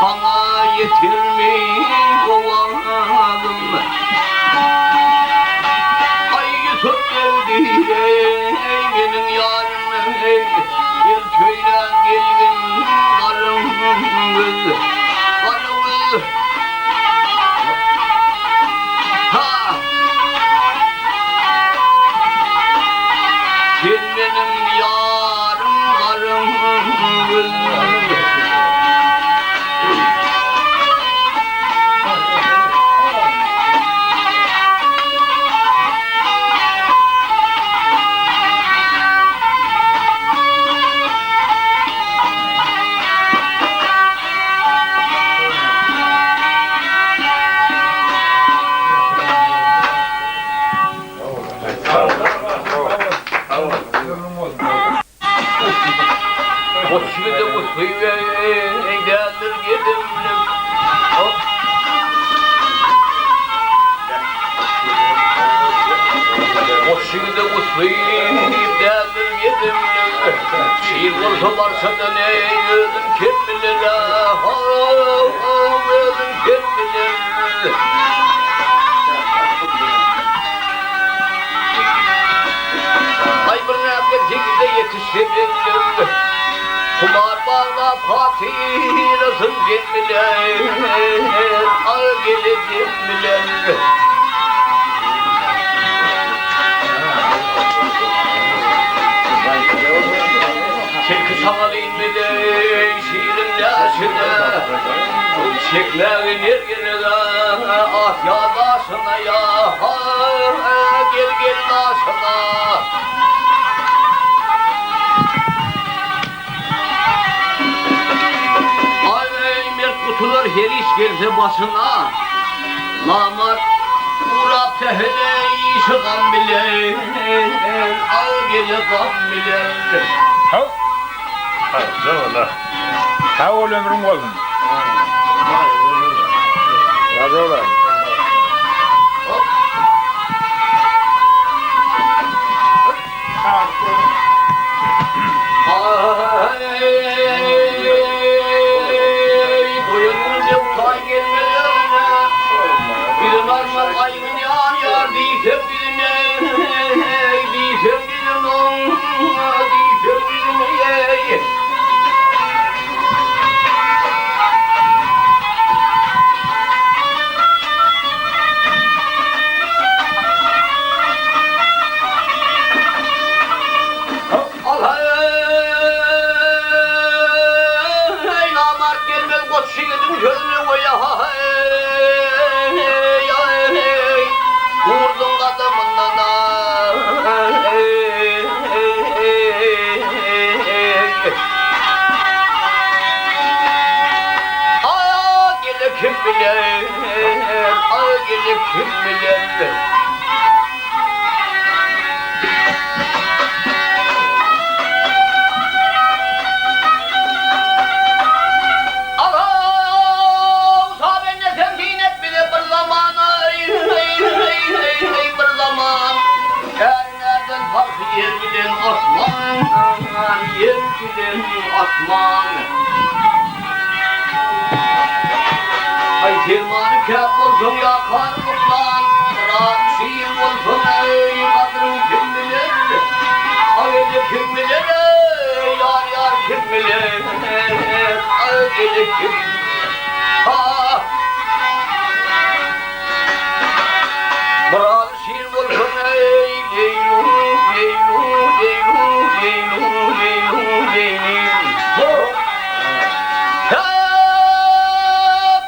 Sana yetirmeyi kovalım. Ay Yusuf geldi benim yarım, bir köyden geldim karım kız, karım kız. Ha! Sen benim yarım karım kız. O şimdi bu suyu değerlir yedim. O şimdi bu suyu değerlir yedim. Şiir olsa varsa da ne öldüm kim bilir. Öldüm kim bilir. Ay bir nerede zekide yetiştirildim. Kumar bağla Fatih'lasın cemmiler, al gelir cemmiler. Çekil sağlayın bile şiirin yaşına, çekmeğin ergene ah ya daşına ya, gel gel daşına. Kutular her iş gelse başına, namart uğrap tehele işi kan bile, al gele kan bile. Ha? Ha, güzel valla. Ha ol ömrüm olsun. Razı olayım. Ayın yar yar diyeceğim birine, diyeceğim birine, diyeceğim birine. Allah'ım namart gelmez koç şiirin gözüne koya. Vurdum adamından Aa gele kim bilir, aa gele kim bilir. Yer bilen asman, yer bilen asman. Ay termanı kâp olsun ya karlıklan, bırak şiir olsun ey kadrın kim bilir. Ay ele kim bilir, yar yar kim bilir. Ay ele kim bilir. Bırak şiir olsun ey Leylu.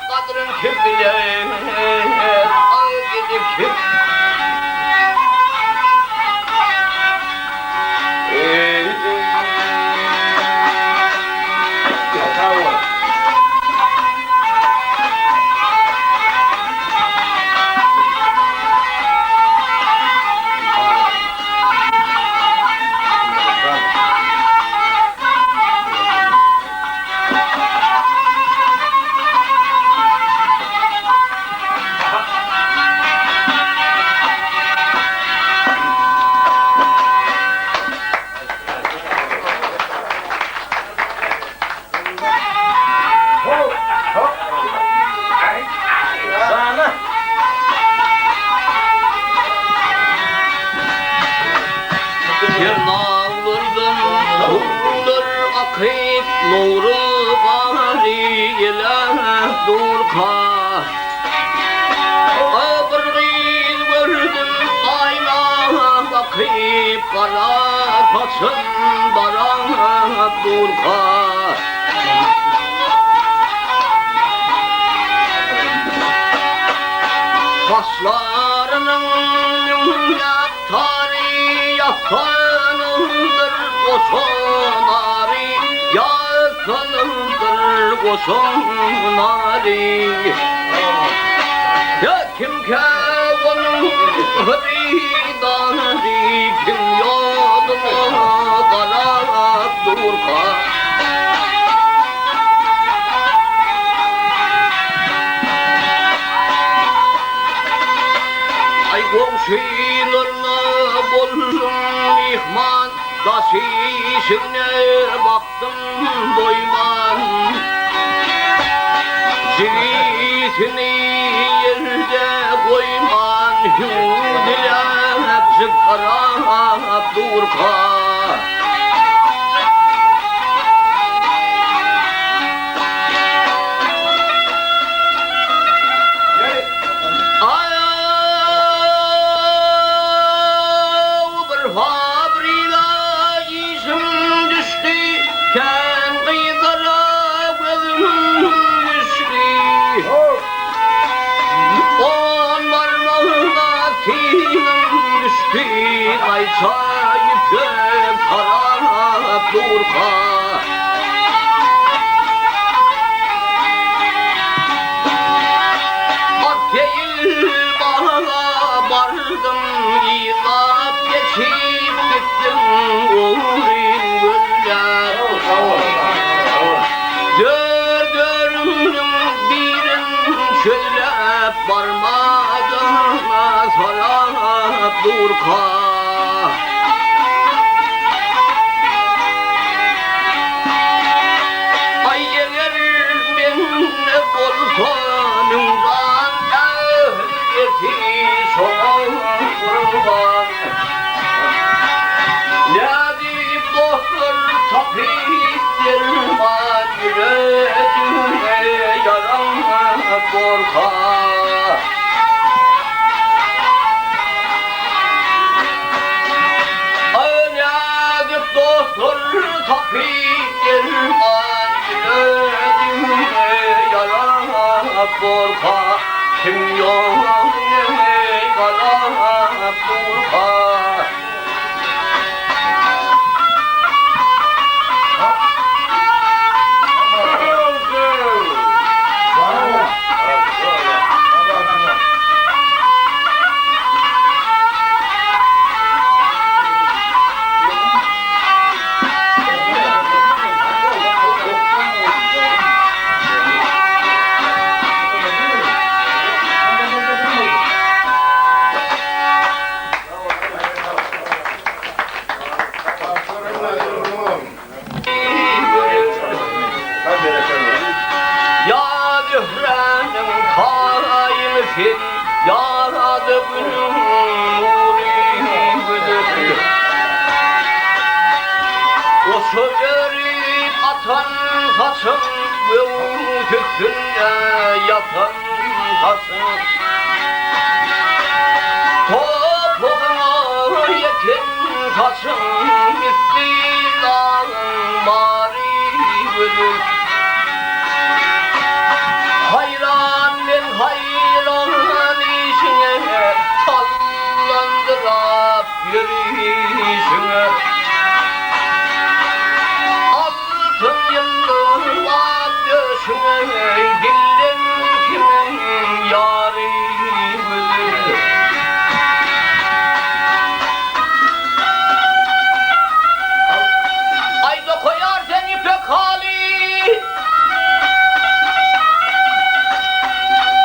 Kadrın kim bilir, ay gidip kim. Yernağlardan sular akıp nuru bariyle durka. Bir gördüm ayna bakıp kara taşın bara durka. Başlarının yatarı yatanındır koşunari, yatanındır koşunari. Ya kim ki onun hıridanı, kim yolunu kararıp durka. Ay komşularına buldum ihman, taş işine baktım doyman. Zeytini yerde koyman, hüdüle hepsi kararıp durka. Ay çayıp kararıp durka. At değil bana vardım, yılap geçip gittim uğrin güller. Gördüm birin şöyle parmağına sarıp durka. Sonundan ehliyeti son kurban. Ne deyip doktor tapip derman, yüreğime yaram korka. Ne deyip doktor tapip derman, yüreğime yaram korka. Kim yolunu kararıp durka. Ya Zühre'nin kaimsin, yaradı günün nuri güdür. O sözleri atan saçın, bu tüktünde yatan saçın. Topuğuna yetin saçın, istilalın bari güdür. Hayran ben hayran işine, sallandırıp yürüyüşüne. Altın yıldızlar döşüne, dilin kimin yâri bilir. Ayda koyar sen ipek hali,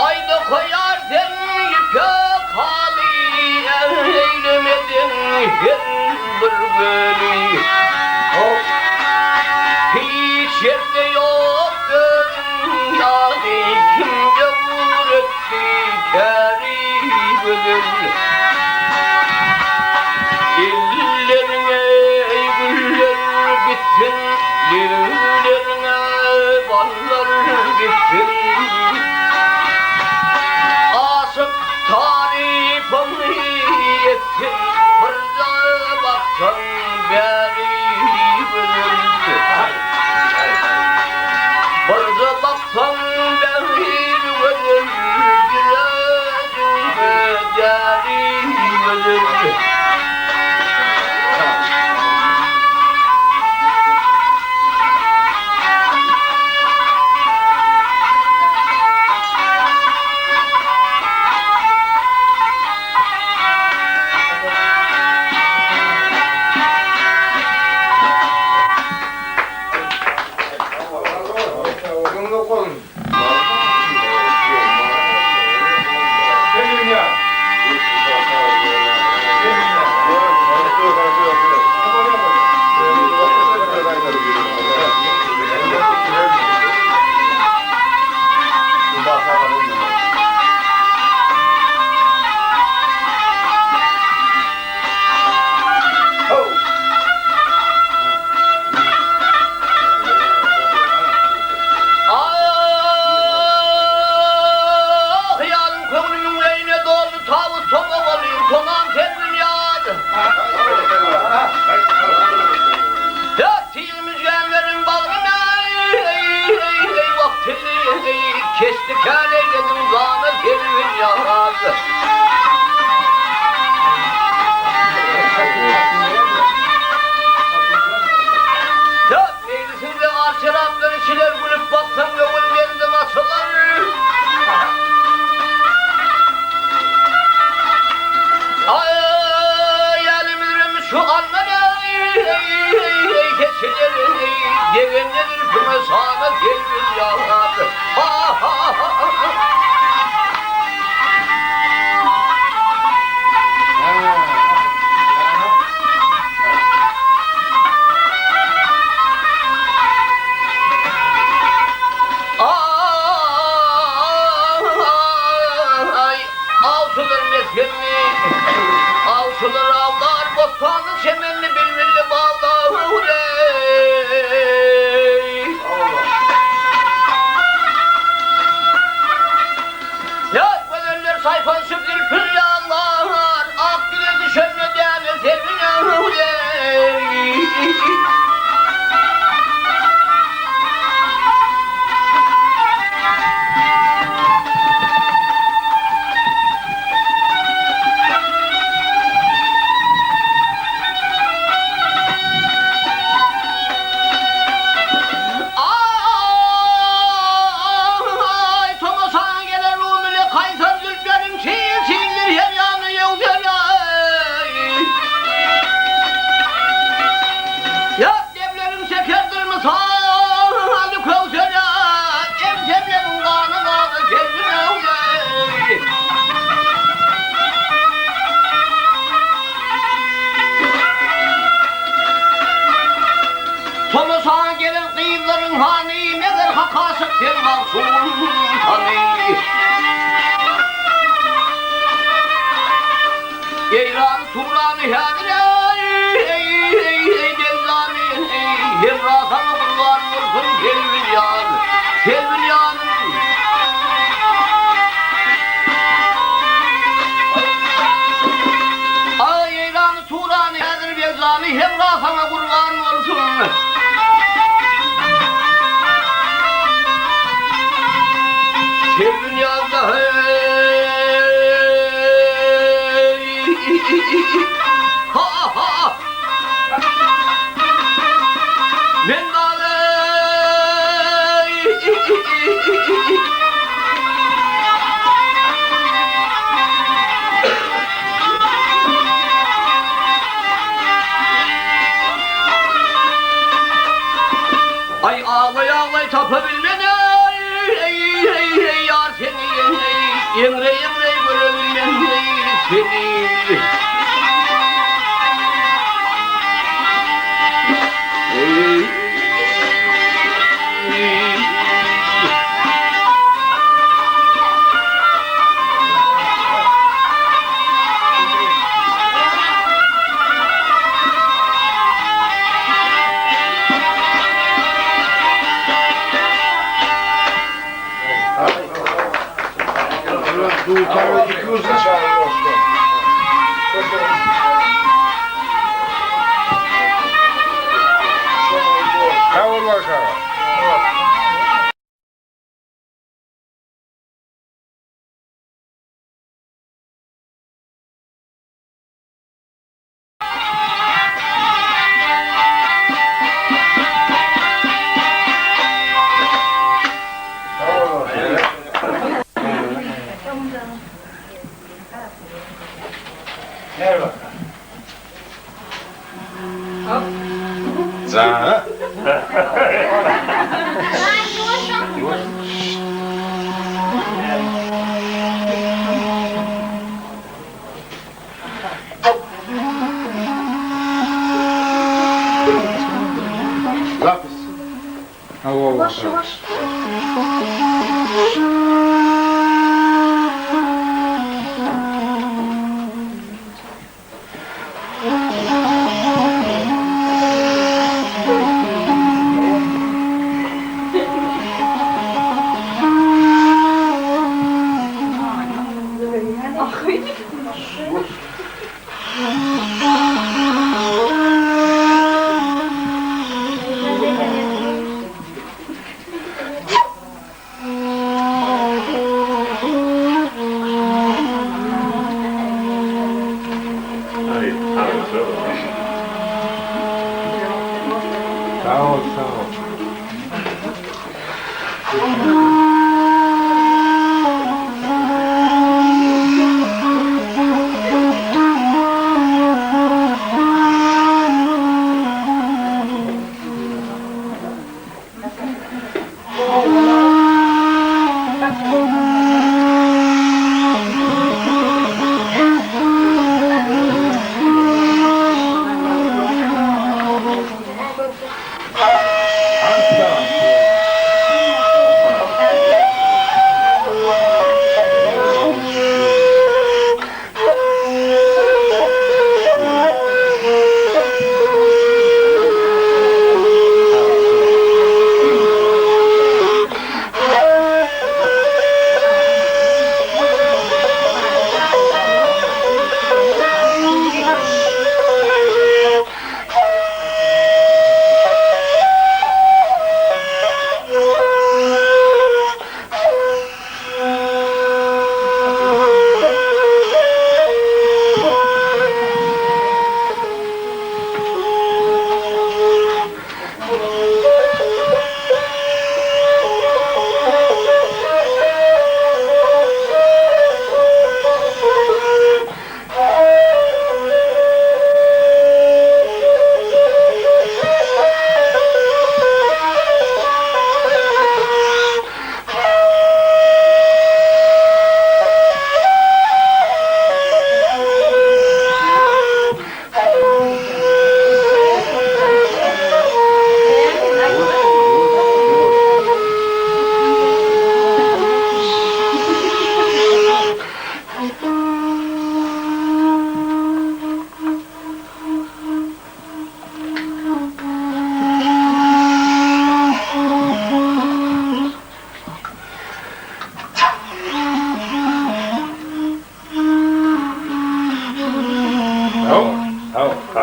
ayda koyar sen ipek hali, eylemedin her bir bölü. Hiç yerde yok dünyada ürküme sana gelin yar. Ha ha ha. Avsular mezgilli, avsular avlar, bostanlı çemenli bilmilli bağlar. Ya gönüller sayfan sürdür pür yağlar, ak diledi şönle değerli sevin Tomus'a gelen kıyıların hani nedir hakasık sen mahsul hani. Geyran Turan'ı hadire Geyzani Hemrasan'ı kurban vursun Kelvilyan Kelvilyan. Ay Geyran Turan'ı hadire Geyzani Hemrasan'ı kurban vursun. Dünyada ha ha ben ay ağlay ağlay tapabilmeden yar seni emre emre görebilmem seni. Zahra. Yavaş yavaş.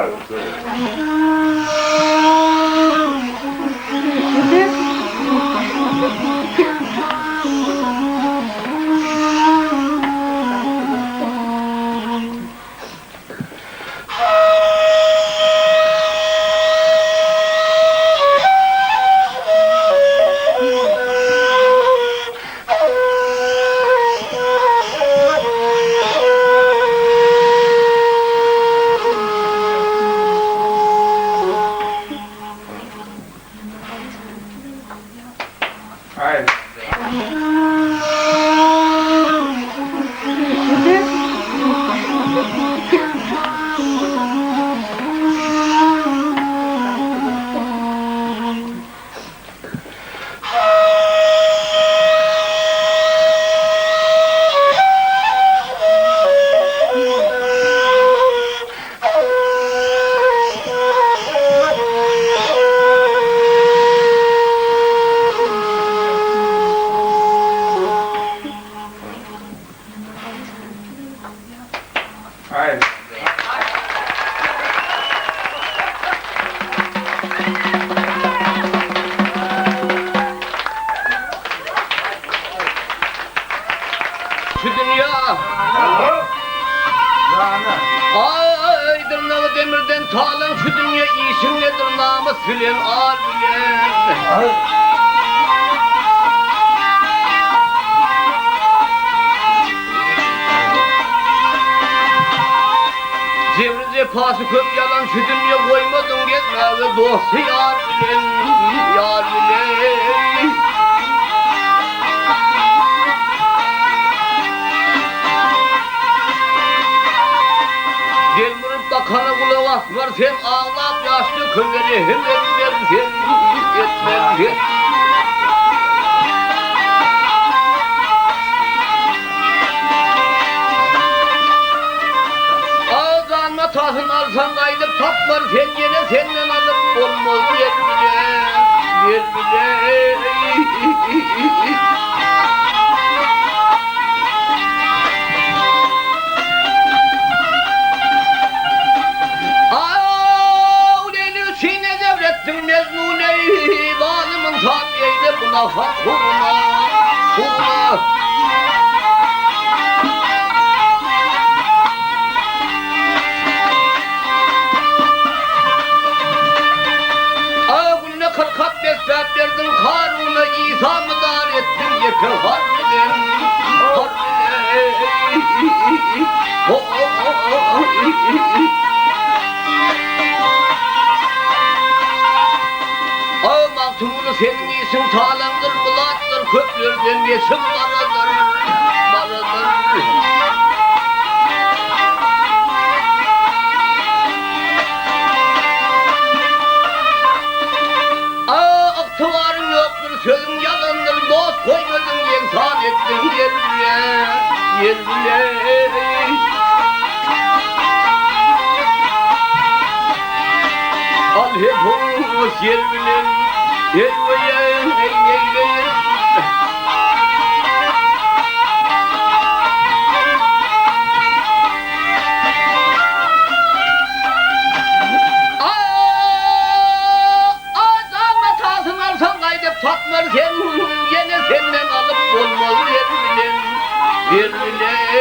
Haydi. Haydi. Şu dünya Rana. ay tırnağı demirden talan şu dünya iyisin nedir namus filan al bilen. Cevri cefası köp yalan şu dünya koymadın gezmeye dostu yar bilen yar bilen. Delmirip da kana kulağı var sen ağlap yaşlı kölleri hem etmem sen etmem sen. Ağzanma tahın alsan kaydıp taplar sen yine senden alıp olmaz yer bile yer bile. Meznuneyi zalimin tabiyeyle buna hakkına kurma. Ağulüne 40 destek verdin Karun'a İsa mı dar ettin yeker harbiden Maktubunu senin iyisin talandır, bulattır, köprülerden yesin baradır, baradır. Aktıvarın yoktur, sözün yalandır, dost koymadın, insan ettin yer bile, yer bile. Al hep hoş yer bile. Ey vay ey Ağzama tasın alsan kaydıp tatlar sen yine senden alıp olmaz yer bilen yer bilen.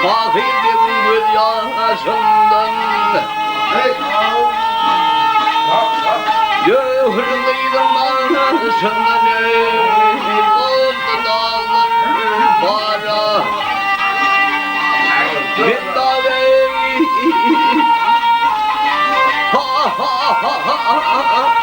Bakıydım göz yaşından Göğrüldeydim ağzından oldu dağlar bara Gindavey Ha ha ha ha ha ha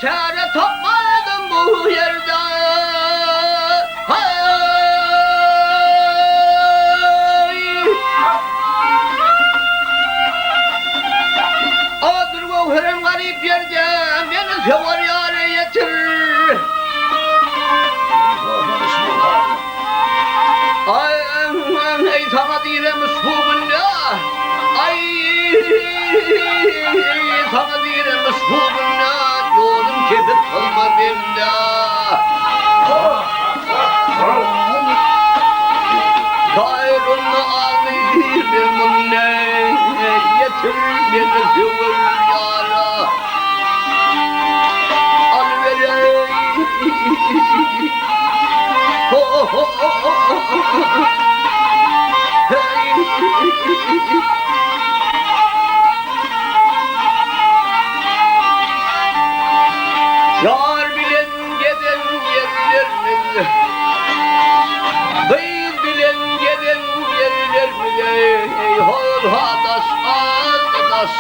Çare topmadım bu yerde Hay Adır gavherim garip yerde Beni sevar yâre yetir Ay sana direm ısfubunda Ay sana direm ısfubunda Yolum kebip kalma bende Gayrını alayım ne Yetir beni zıvır yara Alıvereyim Ho ho ho ho Yar bilen geden yerlerimiz Beyz bilen geden yerlerimiz Ey hol hadaş adaş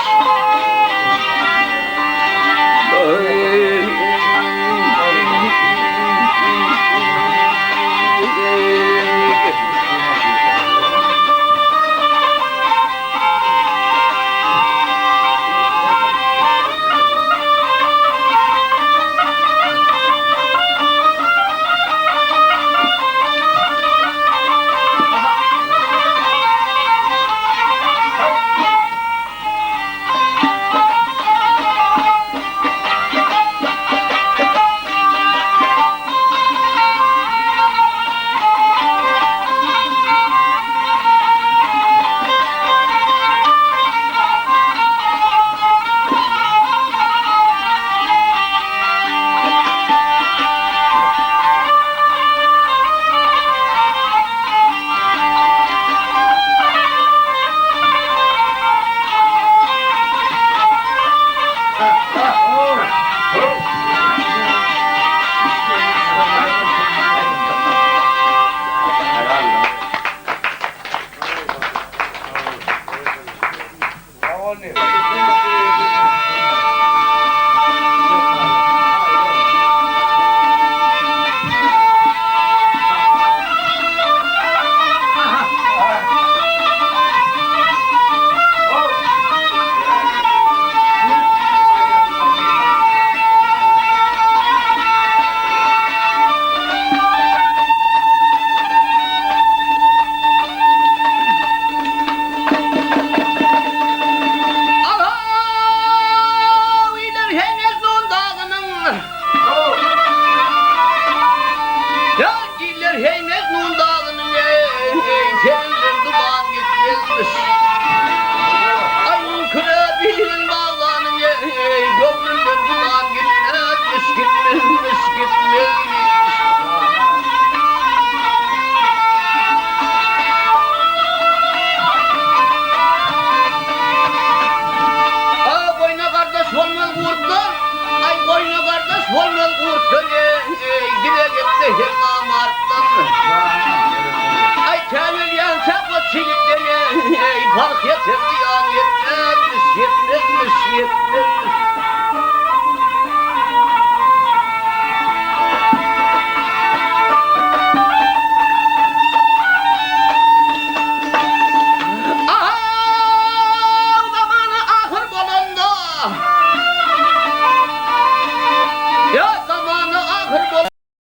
Fark yeter